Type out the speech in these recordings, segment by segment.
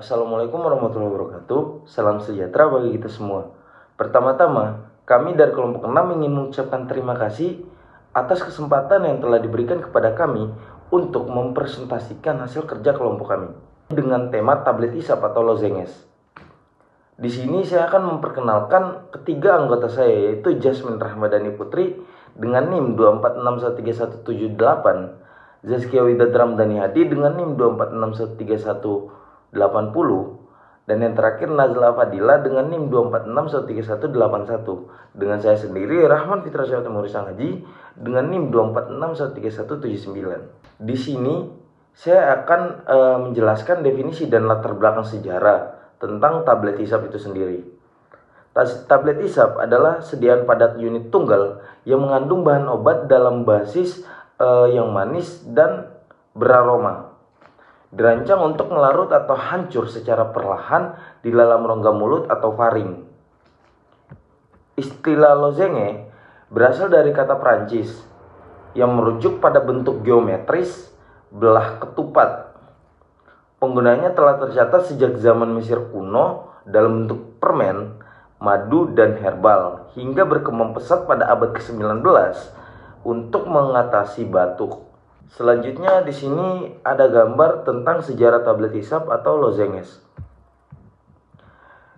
Assalamualaikum warahmatullahi wabarakatuh. Salam sejahtera bagi kita semua. Pertama-tama, kami dari kelompok 6 ingin mengucapkan terima kasih atas kesempatan yang telah diberikan kepada kami untuk mempresentasikan hasil kerja kelompok kami dengan tema tablet hisap atau lozenges. Di sini saya akan memperkenalkan ketiga anggota saya, yaitu Jasmine Rahmadani Putri dengan NIM 246131778, Zaskia Widad Ramdhani Hadi dengan NIM 2461318, dan yang terakhir Nazla Fadila dengan NIM 2461381. Dengan saya sendiri Rahman Fitra Syawati Murisang Haji dengan NIM 246137179. Di sini saya akan menjelaskan definisi dan latar belakang sejarah tentang tablet hisap itu sendiri. Tablet hisap adalah sediaan padat unit tunggal yang mengandung bahan obat dalam basis yang manis dan beraroma. Dirancang untuk melarut atau hancur secara perlahan di dalam rongga mulut atau faring. Istilah lozenge berasal dari kata Prancis yang merujuk pada bentuk geometris belah ketupat. Penggunanya telah tercatat sejak zaman Mesir kuno dalam bentuk permen, madu, dan herbal, hingga berkembang pesat pada abad ke-19 untuk mengatasi batuk. Selanjutnya di sini ada gambar tentang sejarah tablet hisap atau lozenges.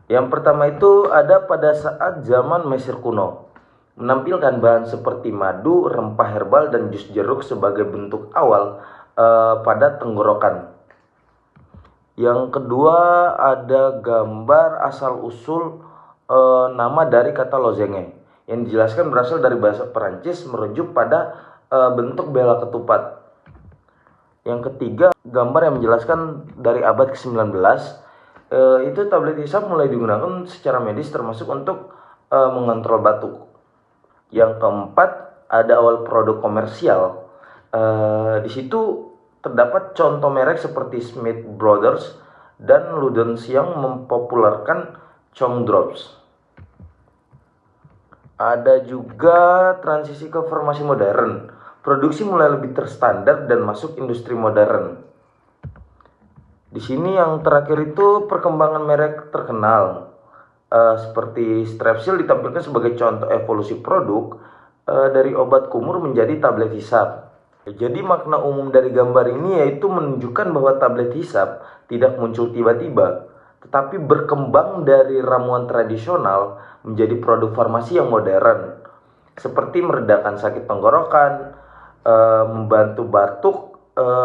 Yang pertama itu ada pada saat zaman Mesir kuno, menampilkan bahan seperti madu, rempah herbal, dan jus jeruk sebagai bentuk awal pada tenggorokan. Yang kedua ada gambar asal-usul nama dari kata lozenge yang dijelaskan berasal dari bahasa Perancis merujuk pada bentuk bela ketupat. Yang ketiga gambar yang menjelaskan dari abad ke-19, itu tablet hisap mulai digunakan secara medis termasuk untuk mengontrol batuk. Yang keempat ada awal produk komersial. Di situ terdapat contoh merek seperti Smith Brothers dan Ludens yang mempopulerkan Chong Drops. Ada juga transisi ke farmasi modern. Produksi mulai lebih terstandar dan masuk industri modern. Di sini yang terakhir itu perkembangan merek terkenal. Seperti Strepsil ditampilkan sebagai contoh evolusi produk dari obat kumur menjadi tablet hisap. Jadi makna umum dari gambar ini yaitu menunjukkan bahwa tablet hisap tidak muncul tiba-tiba, tetapi berkembang dari ramuan tradisional menjadi produk farmasi yang modern, seperti meredakan sakit tenggorokan, membantu batuk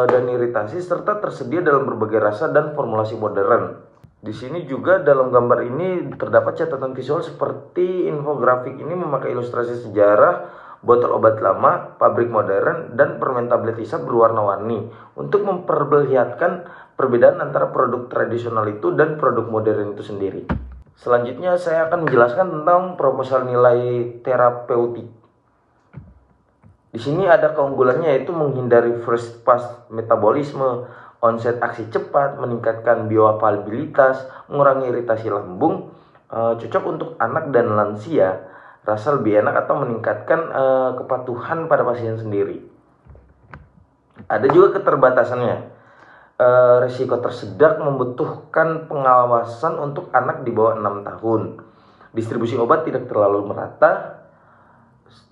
dan iritasi, serta tersedia dalam berbagai rasa dan formulasi modern. Di sini juga dalam gambar ini terdapat catatan visual seperti infografik ini memakai ilustrasi sejarah botol obat lama, pabrik modern, dan permen tablet hisap berwarna-warni untuk memperlihatkan perbedaan antara produk tradisional itu dan produk modern itu sendiri. Selanjutnya saya akan menjelaskan tentang proposal nilai terapeutik. Di sini ada keunggulannya yaitu menghindari first pass metabolisme, onset aksi cepat, meningkatkan bioavailabilitas, mengurangi iritasi lambung, cocok untuk anak dan lansia, rasa lebih enak atau meningkatkan kepatuhan pada pasien sendiri. Ada juga keterbatasannya. Risiko tersedak membutuhkan pengawasan untuk anak di bawah 6 tahun. Distribusi obat tidak terlalu merata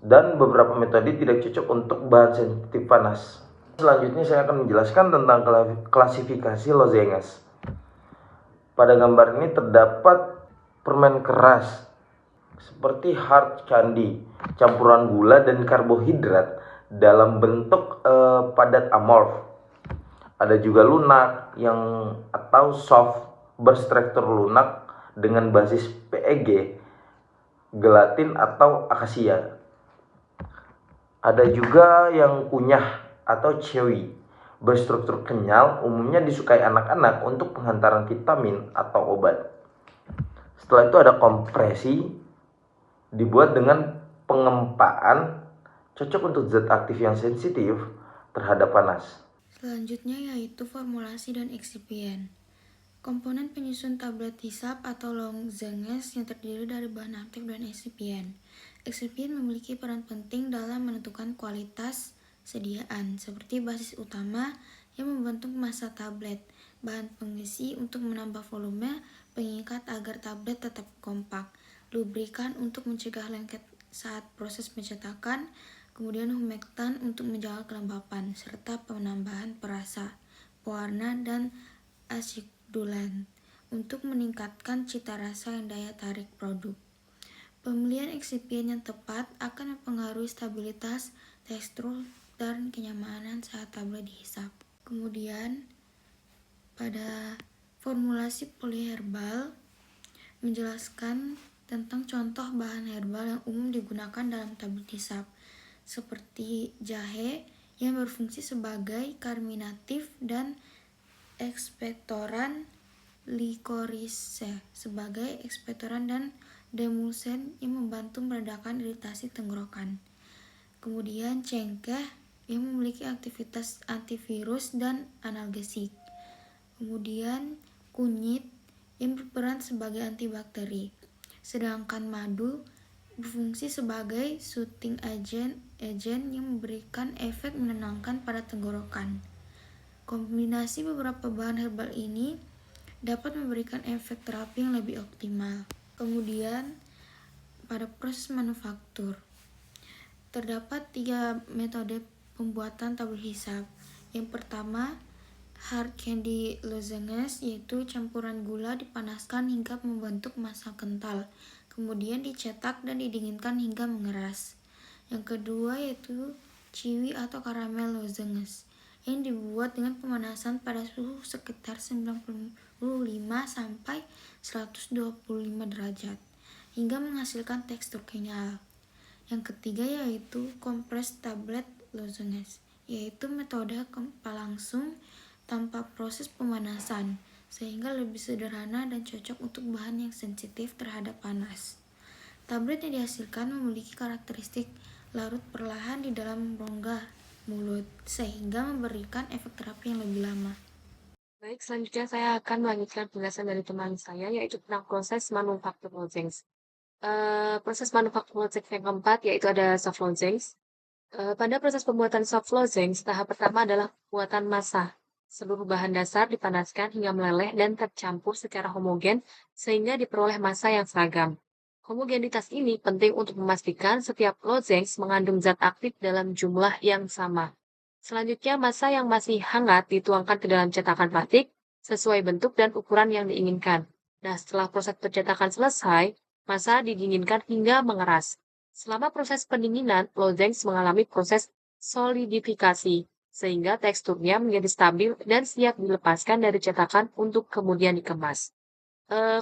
dan beberapa metode tidak cocok untuk bahan sensitif panas. Selanjutnya saya akan menjelaskan tentang klasifikasi lozenges. Pada gambar ini terdapat permen keras seperti hard candy, campuran gula dan karbohidrat dalam bentuk padat amorf. Ada juga lunak atau soft berstruktur lunak dengan basis PEG, gelatin atau akasia. Ada juga yang kunyah atau chewy, berstruktur kenyal, umumnya disukai anak-anak untuk penghantaran vitamin atau obat. Setelah itu ada kompresi, dibuat dengan pengempaan, cocok untuk zat aktif yang sensitif terhadap panas. Selanjutnya yaitu formulasi dan eksipien. Komponen penyusun tablet hisap atau lozenges yang terdiri dari bahan aktif dan eksipien. Eksipien memiliki peran penting dalam menentukan kualitas sediaan, seperti basis utama yang membentuk massa tablet, bahan pengisi untuk menambah volume, pengikat agar tablet tetap kompak, lubrikan untuk mencegah lengket saat proses pencetakan, kemudian humektan untuk menjaga kelembapan, serta penambahan perasa, pewarna, dan asikulan untuk meningkatkan cita rasa dan daya tarik produk. Pemilihan eksipien yang tepat akan mempengaruhi stabilitas, tekstur, dan kenyamanan saat tablet dihisap. Kemudian, pada formulasi poliherbal menjelaskan tentang contoh bahan herbal yang umum digunakan dalam tablet hisap, seperti jahe yang berfungsi sebagai karminatif dan ekspektoran, licorice sebagai ekspektoran, dan demulsen yang membantu meredakan iritasi tenggorokan. Kemudian cengkeh yang memiliki aktivitas antivirus dan analgesik. Kemudian kunyit yang berperan sebagai antibakteri. Sedangkan madu berfungsi sebagai soothing agent yang memberikan efek menenangkan pada tenggorokan. Kombinasi beberapa bahan herbal ini dapat memberikan efek terapi yang lebih optimal. Kemudian, pada proses manufaktur, terdapat 3 metode pembuatan tablet hisap. Yang pertama, hard candy lozenges, yaitu campuran gula dipanaskan hingga membentuk massa kental, kemudian dicetak dan didinginkan hingga mengeras. Yang kedua yaitu chewy atau caramel lozenges, yang dibuat dengan pemanasan pada suhu sekitar 95 sampai 125 derajat hingga menghasilkan tekstur kenyal. Yang ketiga yaitu compressed tablet lozenges, yaitu metode gempa langsung tanpa proses pemanasan, sehingga lebih sederhana dan cocok untuk bahan yang sensitif terhadap panas. Tablet yang dihasilkan memiliki karakteristik larut perlahan di dalam rongga mulut, sehingga memberikan efek terapi yang lebih lama. Baik, selanjutnya saya akan melanjutkan penjelasan dari teman saya, yaitu tentang proses manufaktur lozenges. Proses manufaktur lozenges yang keempat, yaitu ada soft lozenges. Pada proses pembuatan soft lozenges, tahap pertama adalah pembuatan massa. Seluruh bahan dasar dipanaskan hingga meleleh dan tercampur secara homogen sehingga diperoleh massa yang seragam. Homogenitas ini penting untuk memastikan setiap lozenges mengandung zat aktif dalam jumlah yang sama. Selanjutnya, massa yang masih hangat dituangkan ke dalam cetakan plastik sesuai bentuk dan ukuran yang diinginkan. Nah, setelah proses pencetakan selesai, massa didinginkan hingga mengeras. Selama proses pendinginan, lozenges mengalami proses solidifikasi, sehingga teksturnya menjadi stabil dan siap dilepaskan dari cetakan untuk kemudian dikemas.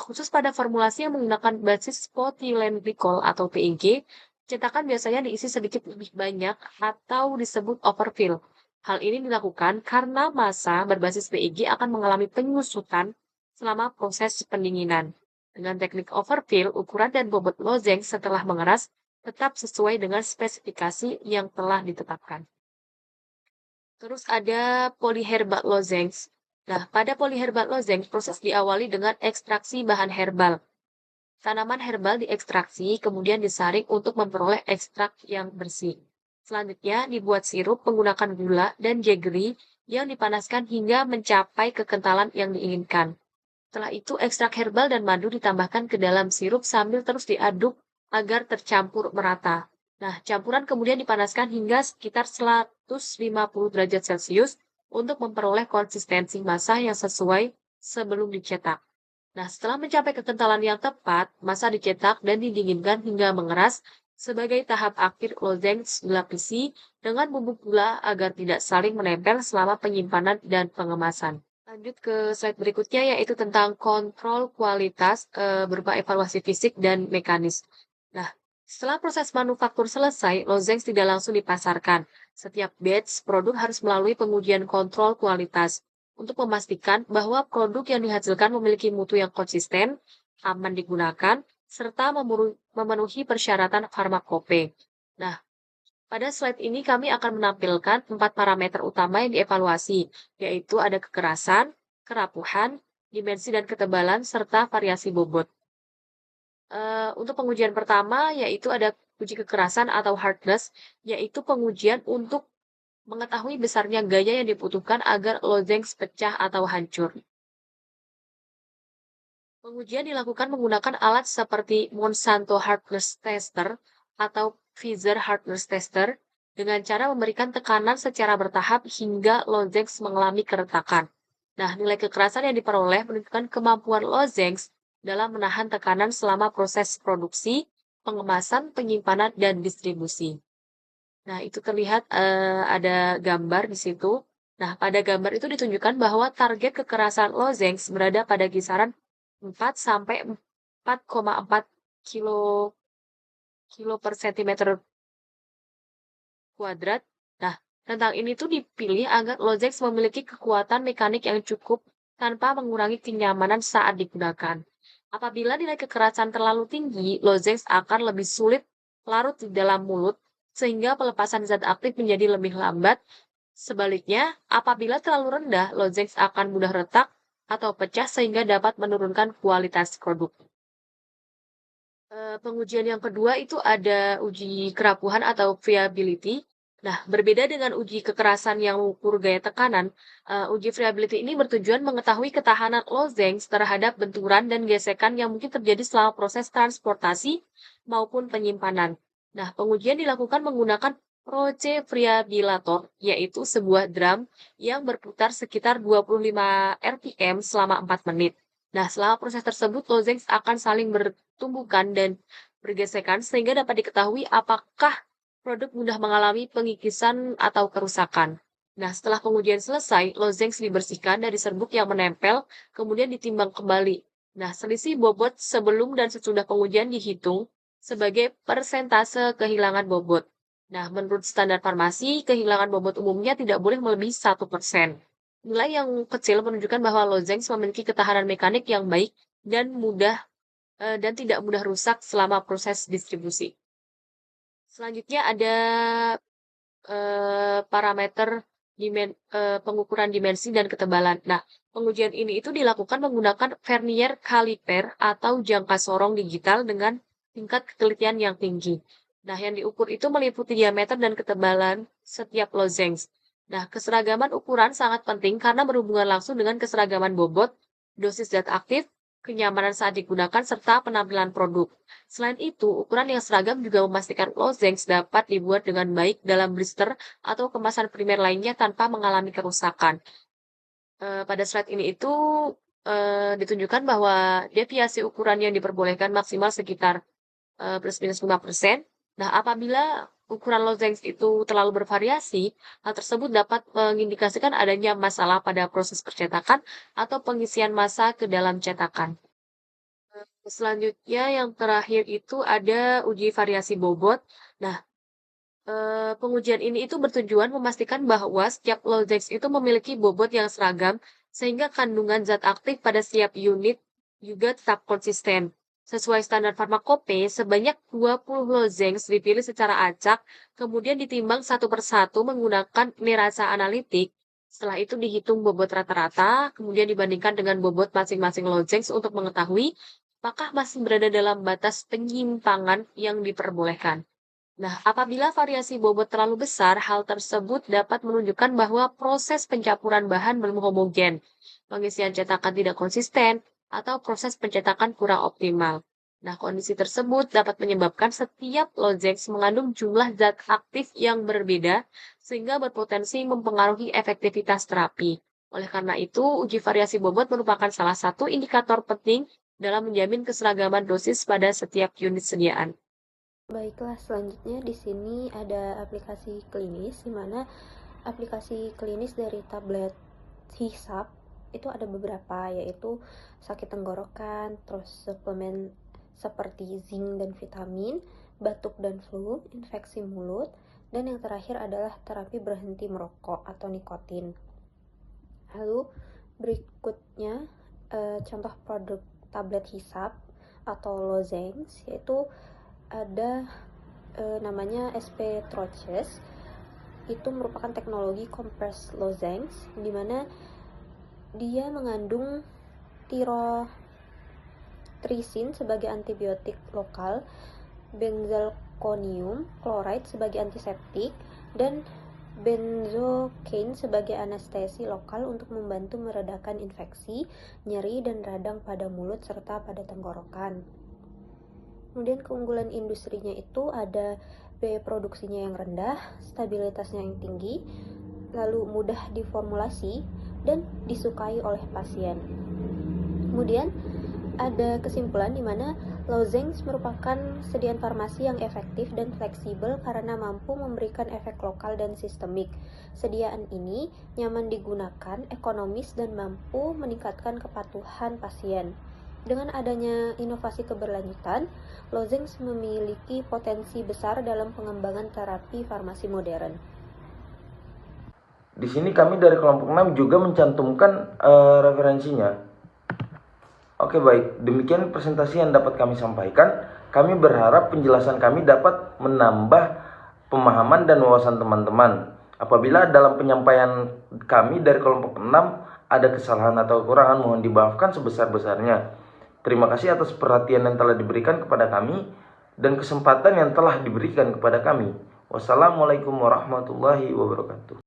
Khusus pada formulasi yang menggunakan basis potilen glikol atau PEG, cetakan biasanya diisi sedikit lebih banyak atau disebut overfill. Hal ini dilakukan karena massa berbasis PEG akan mengalami penyusutan selama proses pendinginan. Dengan teknik overfill, ukuran dan bobot lozeng setelah mengeras tetap sesuai dengan spesifikasi yang telah ditetapkan. Terus ada polyherbal lozenges. Nah, pada polyherbal lozenges, proses diawali dengan ekstraksi bahan herbal. Tanaman herbal diekstraksi, kemudian disaring untuk memperoleh ekstrak yang bersih. Selanjutnya, dibuat sirup menggunakan gula dan jaggery yang dipanaskan hingga mencapai kekentalan yang diinginkan. Setelah itu, ekstrak herbal dan madu ditambahkan ke dalam sirup sambil terus diaduk agar tercampur merata. Nah, campuran kemudian dipanaskan hingga sekitar 150 derajat Celcius untuk memperoleh konsistensi massa yang sesuai sebelum dicetak. Nah, setelah mencapai kekentalan yang tepat, massa dicetak dan didinginkan hingga mengeras sebagai tahap akhir lozenges dilapisi dengan bubuk gula agar tidak saling menempel selama penyimpanan dan pengemasan. Lanjut ke slide berikutnya, yaitu tentang kontrol kualitas berupa evaluasi fisik dan mekanis. Nah, setelah proses manufaktur selesai, lozenges tidak langsung dipasarkan. Setiap batch produk harus melalui pengujian kontrol kualitas untuk memastikan bahwa produk yang dihasilkan memiliki mutu yang konsisten, aman digunakan, serta memenuhi persyaratan farmakope. Nah, pada slide ini kami akan menampilkan 4 parameter utama yang dievaluasi, yaitu ada kekerasan, kerapuhan, dimensi dan ketebalan, serta variasi bobot. Untuk pengujian pertama, yaitu ada uji kekerasan atau hardness, yaitu pengujian untuk mengetahui besarnya gaya yang dibutuhkan agar lozengs pecah atau hancur. Pengujian dilakukan menggunakan alat seperti Monsanto Hardness Tester atau Pfizer Hardness Tester dengan cara memberikan tekanan secara bertahap hingga lozengs mengalami keretakan. Nah, nilai kekerasan yang diperoleh menunjukkan kemampuan lozengs dalam menahan tekanan selama proses produksi, pengemasan, penyimpanan, dan distribusi. Nah, itu terlihat ada gambar di situ. Nah, pada gambar itu ditunjukkan bahwa target kekerasan lozengs berada pada kisaran 4 sampai 4,4 kilo kilo per sentimeter kuadrat. Nah, rentang ini tuh dipilih agar lozengs memiliki kekuatan mekanik yang cukup tanpa mengurangi kenyamanan saat digunakan. Apabila nilai kekerasan terlalu tinggi, lozengs akan lebih sulit larut di dalam mulut, sehingga pelepasan zat aktif menjadi lebih lambat. Sebaliknya, apabila terlalu rendah, lozengs akan mudah retak atau pecah sehingga dapat menurunkan kualitas produk. Pengujian yang kedua itu ada uji kerapuhan atau viability. Nah, berbeda dengan uji kekerasan yang mengukur gaya tekanan, uji viability ini bertujuan mengetahui ketahanan lozengs terhadap benturan dan gesekan yang mungkin terjadi selama proses transportasi maupun penyimpanan. Nah, pengujian dilakukan menggunakan Proce-Friabilator, yaitu sebuah drum yang berputar sekitar 25 rpm selama 4 menit. Nah, selama proses tersebut, lozengs akan saling bertumbukan dan bergesekan sehingga dapat diketahui apakah produk mudah mengalami pengikisan atau kerusakan. Nah, setelah pengujian selesai, lozengs dibersihkan dari serbuk yang menempel, kemudian ditimbang kembali. Nah, selisih bobot sebelum dan sesudah pengujian dihitung sebagai persentase kehilangan bobot. Nah, menurut standar farmasi, kehilangan bobot umumnya tidak boleh melebihi 1%. Nilai yang kecil menunjukkan bahwa lozengs memiliki ketahanan mekanik yang baik dan dan tidak mudah rusak selama proses distribusi. Selanjutnya ada parameter pengukuran dimensi dan ketebalan. Nah, pengujian ini itu dilakukan menggunakan vernier kaliper atau jangka sorong digital dengan tingkat ketelitian yang tinggi. Nah, yang diukur itu meliputi diameter dan ketebalan setiap lozengs. Nah, keseragaman ukuran sangat penting karena berhubungan langsung dengan keseragaman bobot, dosis zat aktif, kenyamanan saat digunakan, serta penampilan produk. Selain itu, ukuran yang seragam juga memastikan lozengs dapat dibuat dengan baik dalam blister atau kemasan primer lainnya tanpa mengalami kerusakan. Pada slide ini itu ditunjukkan bahwa deviasi ukuran yang diperbolehkan maksimal sekitar plus minus 5%. Nah, apabila ukuran lozengs itu terlalu bervariasi, hal tersebut dapat mengindikasikan adanya masalah pada proses percetakan atau pengisian massa ke dalam cetakan. Selanjutnya yang terakhir itu ada uji variasi bobot. Nah, pengujian ini itu bertujuan memastikan bahwa setiap lozengs itu memiliki bobot yang seragam, sehingga kandungan zat aktif pada setiap unit juga tetap konsisten. Sesuai standar farmakope, sebanyak 20 lozengs dipilih secara acak, kemudian ditimbang satu persatu menggunakan nirasa analitik. Setelah itu dihitung bobot rata-rata, kemudian dibandingkan dengan bobot masing-masing lozengs untuk mengetahui apakah masih berada dalam batas penyimpangan yang diperbolehkan. Nah, apabila variasi bobot terlalu besar, hal tersebut dapat menunjukkan bahwa proses pencampuran bahan belum homogen, pengisian cetakan tidak konsisten, atau proses pencetakan kurang optimal. Nah, kondisi tersebut dapat menyebabkan setiap lozengs mengandung jumlah zat aktif yang berbeda, sehingga berpotensi mempengaruhi efektivitas terapi. Oleh karena itu, uji variasi bobot merupakan salah satu indikator penting dalam menjamin keseragaman dosis pada setiap unit sediaan. Baiklah, selanjutnya di sini ada aplikasi klinis, di mana aplikasi klinis dari tablet hisap itu ada beberapa, yaitu sakit tenggorokan, terus suplemen seperti zinc dan vitamin, batuk dan flu, infeksi mulut, dan yang terakhir adalah terapi berhenti merokok atau nikotin. Lalu berikutnya contoh produk tablet hisap atau lozengs, yaitu ada namanya SP Troches. Itu merupakan teknologi compressed lozengs, di mana dia mengandung tirotrisin sebagai antibiotik lokal, benzalkonium chloride sebagai antiseptik, dan benzocaine sebagai anestesi lokal untuk membantu meredakan infeksi, nyeri, dan radang pada mulut serta pada tenggorokan. Kemudian keunggulan industrinya itu ada biaya produksinya yang rendah, stabilitasnya yang tinggi, lalu mudah diformulasi, dan disukai oleh pasien. Kemudian ada kesimpulan di mana lozenges merupakan sediaan farmasi yang efektif dan fleksibel karena mampu memberikan efek lokal dan sistemik. Sediaan ini nyaman digunakan, ekonomis, dan mampu meningkatkan kepatuhan pasien. Dengan adanya inovasi keberlanjutan, lozenges memiliki potensi besar dalam pengembangan terapi farmasi modern. Di sini kami dari kelompok 6 juga mencantumkan referensinya. Oke, baik, demikian presentasi yang dapat kami sampaikan. Kami berharap penjelasan kami dapat menambah pemahaman dan wawasan teman-teman. Apabila dalam penyampaian kami dari kelompok 6 ada kesalahan atau kekurangan, mohon dimaafkan sebesar-besarnya. Terima kasih atas perhatian yang telah diberikan kepada kami dan kesempatan yang telah diberikan kepada kami. Wassalamualaikum warahmatullahi wabarakatuh.